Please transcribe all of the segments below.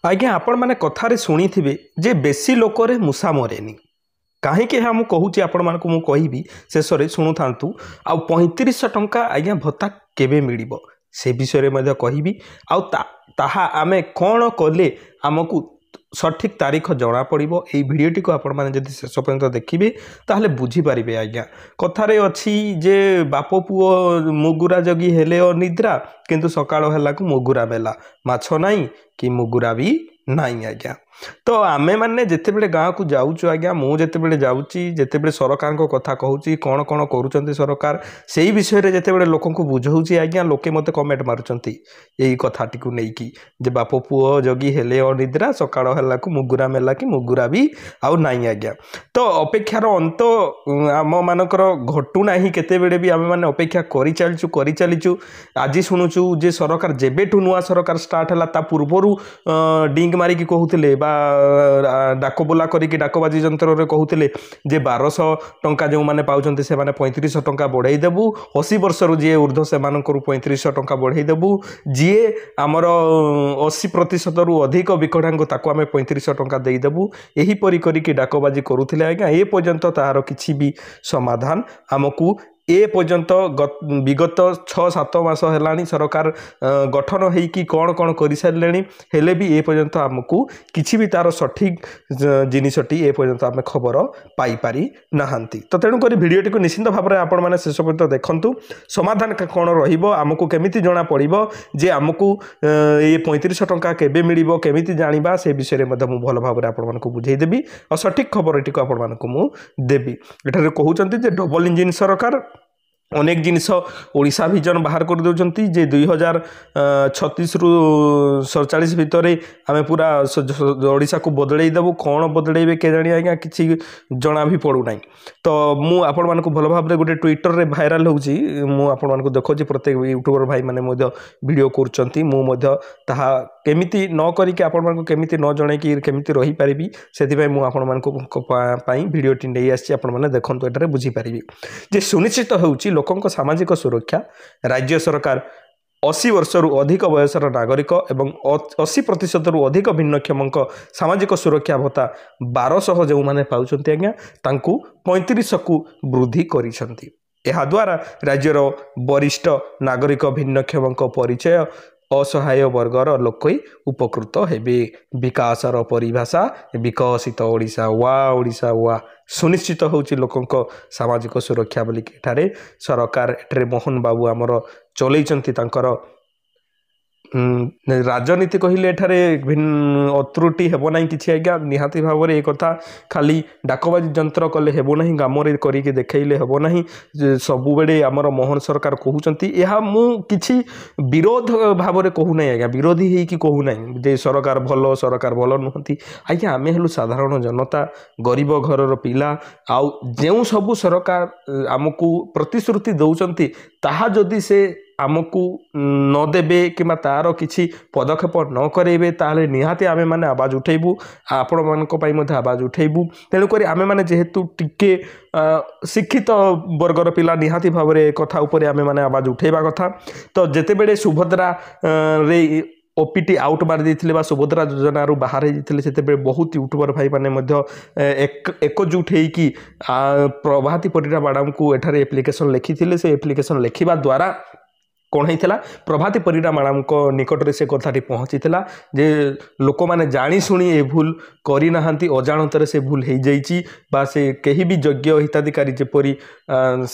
आज्ञा आपण मैंने कथारे शुणी थे जे बेसी लोकरे मूषा मरेनि कहीं हाँ मुझे आपण मानक मुझे कहबी शेष में शुणु था आ 3500 टंका आज्ञा भत्ता केबे मिलिबो से विषय में कहबी आमे कौन कले आमको सठिक तारीख जना पड़ो ये भिडटी को आपण मैंने जब शेष पर्यंत देखिए ताहले बुझीपारे आज्ञा कथारे अच्छी जे बाप पुओ मुगुरा जगी हेले निद्रा किंतु सकाळ होला को मुगुरा मेला माछ नाई कि मुगुरा भी नाई आज्ञा तो आमे माने जेते बेले गाँव को जाऊँ आज्ञा मुझे बेले जाऊँगी जेते बेले सरकार को कथा कहूँ कौन कौन करुँच सरकार से ही विषय में जेते बेले लोक बुझाऊँगी आज्ञा लोके मते कमेंट मारुंट यही कथाटी को लेकिन जे बाप पुओ जगी हेले अनिद्रा सकाळ होला को मुगुरा मेला कि मुगुरा भी आउ नाई आज्ञा तो अपेक्षार अंत आम मानकर घटुना ही केते बेले भी आमे माने अपेक्षा करि चलीचु आज शुणुचु जे सरकार जेबेठू नुआ सरकार स्टार्ट है ता पूर्वर डिंग मारिकी कहूले डाकबोला करके डाकबाजी जंत्र में कहते जे 1200 टंका जो मैंने पाँच से 3500 टंका बढ़ई देबू 80 वर्ष जी ऊर्ध्व से 3500 टंका बढ़ई देबू जी आमर 80% रु अधिक विकलांग ताको आम 3500 टंका देदेबू यहीपरी करके डाकबाजी करुले आज्ञा ए पर्यंत तार किसी भी समाधान आमको ए पर्यंत विगत 6-7 मास है सरकार गठन होगी कौन कौन कर सारे हेले भी ए पर्यंत आमको किसी भी तार सठिक जिनसटी ए पर्यंत आम खबर पाइपारी नहांती तो तेणुक भिडटी को निश्चिंत भाव में आपण मैंने शेष पर्यंत देखूँ समाधान कौन रमको केमी जना पड़ो जे आमको ये 3500 टंका केबे मिलिबो केमिति जानिबा से विषय में मुझे भल भाव में आपण मानक बुझेदेवी और सठिक खबर टी आपण मानक मु देवी एठारे कहउचंती जे डबल इंजिन सरकार अनेक जिनस ओडिशा विजन बाहर कर दउचंती जे 2036 रु 47 भितर आम पूरा ओडिशा को बदलई देबू कौन बदलैबे के जानी आज्ञा किसी जना भी पड़ूना तो मु आपण मानक भल भाव में गोटे ट्विटर रे भाइराल होउची मु आपण मानक देखौची प्रत्येक यूट्यूबर भाई माने मध्य वीडियो करचंती मु मध्य ताहा केमिति न करिके आपण मानक केमिति न जणे कि केमिति रही परिबी सेति भाई मु आपण मानक पई वीडियो टी नै आसी आपण माने देखंतु एटारे बुझी परिबी जे सुनिश्चित होउची लोकंक सामाजिक सुरक्षा राज्य सरकार 80 वर्षरु अधिक बयसर नागरिक एवं 80% रु अधिक भिन्नक्षम सामाजिक सुरक्षा भत्ता 1200 जो मैंने पाउछंती आज्ञा तांकु 3500 को वृद्धि करिसंती एहा द्वारा राज्यर वरिष्ठ नागरिक भिन्नक्षम परिचय असहाय वर्गर लोक उपकृत हेबे विकासर परिभाषा विकसित ओडिशा वा सुनिश्चित होउची लोकंक सामाजिक सुरक्षा बोली एठारे सरकार एठारे मोहन बाबू आमर चलैचंती तांकर राजनीति कहले एठारे अत्रुटि हेबो नाही किछि आज्ञा निहाती भाव में एक कथा खाली डाकबाजी जंत्र कले हेबो नाही गामरे करिके देखैले हेबो नाही सबु बेले हमर मोहन सरकार कहउचंती एहा मु किछि विरोध भाव में कहू नाही आज्ञा विरोधी हेकी कहू नाही जे सरकार भल नुहंती आज्ञा आमे हेलु साधारण जनता गरीब घरर पिला आउ जेउ सबु सरकार आमको प्रतिश्रुति दउचंती ताहा जदि से आमको न देबे कि तार किसी पदक्षेप न करेबे ताहले निहाती आमे माने आवाज उठेबू आपण मानक पई मध्ये आवाज उठेबू तेणुक आमे माने जेहेतु टिके शिक्षित वर्गर पिला निहाती भाव में कथा उपरे आमे माने आवाज उठेबा कथा तो जेते बेले सुभद्रा रे ओपीटी आउट मार देथिले सुभद्रा योजना रु बाहर होते बहुत यूट्यूबर भाई माने एकजुट होगी प्रभाती परिड़ा मैडम को एठारे एप्लिकेशन लिखी से एप्लिकेशन लिखा द्वारा कौन होता प्रभाती परिड़ा मैडम को निकट में से कथाटी पहुँची जे लोक मैंने जाशुणी ए भूल करना अजाणत से भूल हो जाइए बा से कहीं भी योग्य हिताधिकारी जेपरी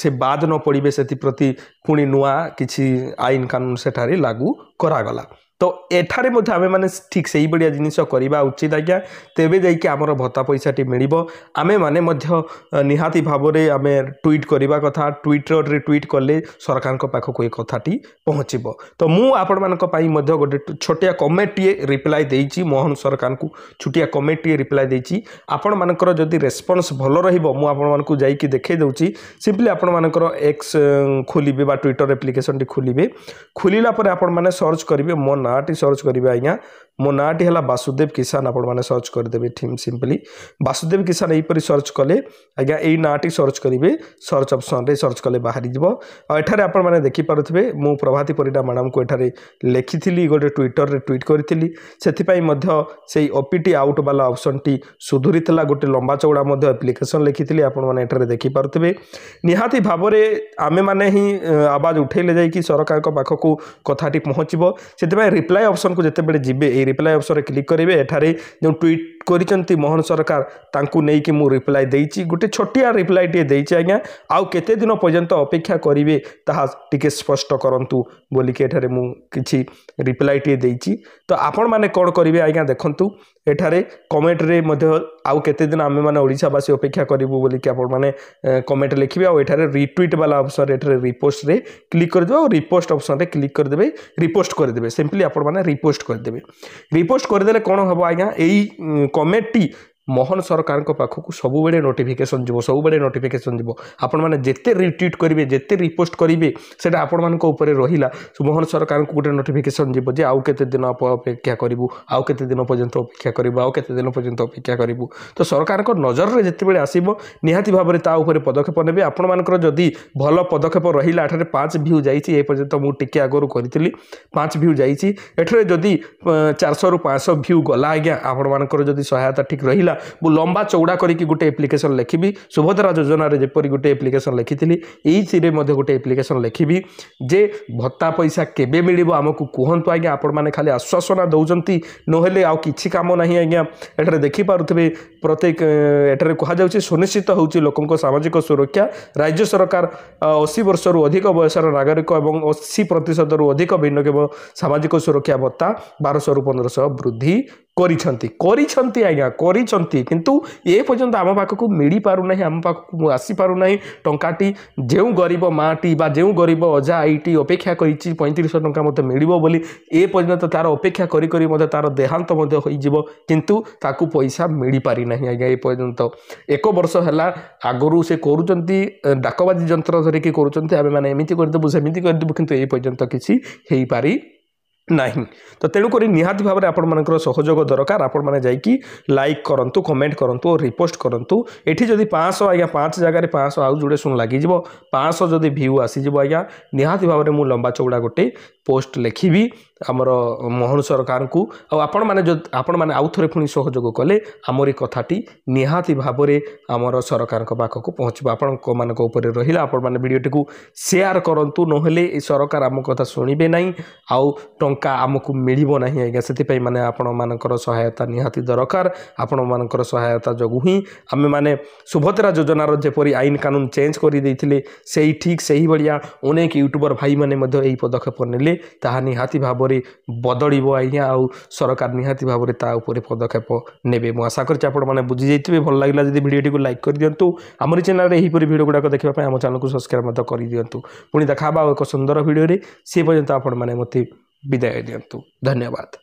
से बाद न पड़े से प्रति पुणी नुआ किसी आईन कानून सेठारे लागू करागला तो एठारे मध्य आमे माने ठीक से ही बढ़िया जिनिस करवा उचित आज्ञा तेबे जाइए आमर भत्ता पैसाटी मिलिबो आमे माने मध्य निहाती भाव में आमे ट्वीट करवा कथा ट्विटर रे ट्वीट कले सरकार को पाखक ये कथाटी पहुँचब तो मु आपण मानक पई मध्य गोटे छोटिया कमेंटे रिप्लाई देइची मोहन सरकार को छोटिया कमेंटे रिप्लाई देइची आपण मानकर जदि रेस्पॉन्स भल रहिबो मु आपण मानक जाइकी देखै दउची सिंपली आपण मानकर एक्स खोलिबे बा ट्विटर एप्लिकेशन टी खोलिबे खोलिला परे आपण माने सर्च करिवे मो नाटी सर्च करेंगे आज्ञा मो नाटी है वासुदेव किसान आपण मैंने सर्च करदे ठीक सिंपली वासुदेव किसान यहीपरि सर्च कले आज्ञा यही नाटी सर्च करेंगे सर्च ऑप्शन रे सर्च कले बाहरी जीव एठारे आपण मैंने देखिपे मु प्रभाती परिडा मैडम को एठारे लिखी गोटे ट्विटर रे ट्वीट करी से ओपीटी आउट वाला ऑप्शन टी सुधुरी गोटे लंबा चौड़ा एप्लिकेशन लिखी आपण मैंने एठारे देखिपे निहाती भाव में आमे माने ही आवाज उठेले जाइए सरकार पाखक कथाटी पहुँचब से रिप्लाई ऑप्शन को जितेबाला जीवे ये रिप्लाई ऑप्शन क्लिक करेंगे एठारे जो ट्वीट करिसेंती मोहन सरकार तांकू नहीं कि मु रिप्लाई देइची गोटे छोटिया रिप्लाई टे देइची आज्ञा आउ केते दिन पर्यंत अपेक्षा करिवे ताहा टिके स्पष्ट करंतु बोली के एठारे मु किछि रिप्लाई टे देइची तो आपण माने कोन करिवे आज्ञा देखंतु एठारे कमेंट रे मध्ये आउ केते दिन आमे माने ओडिसावासी अपेक्षा करिवु बोली कि आपण माने कमेंट लिखिबे आ एठारे रिट्वीट वाला ऑप्शन एठारे रिपोस्ट रे क्लिक कर देबे और रिपोस्ट ऑप्शन रे क्लिक कर देबे रिपोस्ट कर देबे सिंपली आपण माने रिपोस्ट कर देबे रिपोस्ट कर देले कोन हबो आज्ञा एई कमेंट टी मोहन सरकार पाखक सबुबले नोटिफिकेशन जीव सबुबले नोटिफिकेशन जीव आपण माने जेते रिट्वीट करेंगे जेते रिपोस्ट करेंगे सेटा आपण मान रहिला मोहन सरकार को गोटे नोटिफिकेशन जीव जे आउ केते दिन अपेक्षा करूँ आउ केते दिन पर्यंत अपेक्षा करूँ आउ केते दिन पर्यंत अपेक्षा करूँ तो सरकार को नजर में जितेबाला आसब निहाती भाव में ता उपर पदक्षेप ने आपण मानकर जदि भल पदक्षेप रहा एठारे 5 व्यू जाइए पर्यंत मुझे आगुरी करी 5 व्यू जाइए एठारे जदि 400 ରୁ 500 व्यू गला आज्ञा आपण मानकर जदि सहायता ठीक रहिला मु लंबा चौड़ा करके गोटे एप्लिकेशन लिखी सुभद्रा योजना जपरी गोटे एप्लिकेशन लिखी ये गोटे एप्लिकेशन लिखी जे भत्ता पैसा केबे मिलिबो आमको कहतु आज्ञा आपण मैंने खाली आश्वासना दौरान नहेले आउ किछि काम नहीं आज्ञा एठारे देखिपे प्रत्येक एठारे कहुच्छे सुनिश्चित होउछि लोकंको सामाजिक सुरक्षा राज्य सरकार 80 वर्ष रु अधिक बयसर नागरिक और 80% रु अधिक भिन्नक्षम सामाजिक सुरक्षा भत्ता 1200 ରୁ 1500 वृद्धि करिछंती आज्ञा करिछंती किंतु ए पर्यंत आम पाखक मिल पारुना आम पाखक आसी पारुना टंकाटी जो गरीब माटी बा जो गरीब अजा आईटी अपेक्षा करी 3500 टंका मत मिलिबो बोली ए पर्यंत तार अपेक्षा करी करी मत तार देहांत मत होइजिवो किंतु ताकू पैसा मिल पारि नाही आज्ञा ए पर्यंत 1 वर्ष हला आगरू से करूचंती डाकबाजी यंत्र धरिकी करूचंती आमे माने एमिति करदेबु सेमिति करदेबु किंतु ए पर्यंत किछि हेई पारि नहीं तो तेणुक निहाती भाव में आपण मानकर सहयोग दरकार आपण मैंने जाइए लाइक करंतु कमेंट करंतु और रिपोस्ट करंतु एठी जदि 500 आज्ञा 5 जगह 500 आउ जोड़े शुण लग 500 जदि व्यू आसीज आज्ञा निहाती भाव में मुझे लंबा चौड़ा गोटे पोस्ट लिखी आमर मोहन सरकार को आपण मैंने आउ थे पुणी सहयोग कले आमरी कथाटी निहाती भाव में आमर सरकार पाखक पहुँचब आपण रहा आपण मैंने वीडियोटी को शेयर करूँ नहेले सरकार आम कथा शुणे ना आउ टंका आमको मिलिबो नहीं आज्ञा से माने आपण मानकर सहायता निहाती दरकार आपण मानकर सहायता जगू ही आमे माने सुभद्रा योजनार जेपरी आईन कानून चेंज कर देइथिले सेही ठीक सेही बढ़िया अनेक यूट्यूबर भाई माने मध्य एही पदक्षेप नेले ताहा निहाती भाव में बदलिबो आज्ञा आउ सरकार निहाती भाव में ता ऊपर पदक्षेप नेबे मु आशा करछि आपण माने बुझी जाइथिबे भल लागला जदि वीडियोटी को लाइक कर दियंतु हमर चैनल रे एही परि वीडियो गुडा देखिबा पय हम चैनल को सब्सक्राइब मत कर दियंतु पुणी देखाबा एक सुंदर वीडियो रे से पर्यंत आपण माने मते विदाय दियंतु धन्यवाद।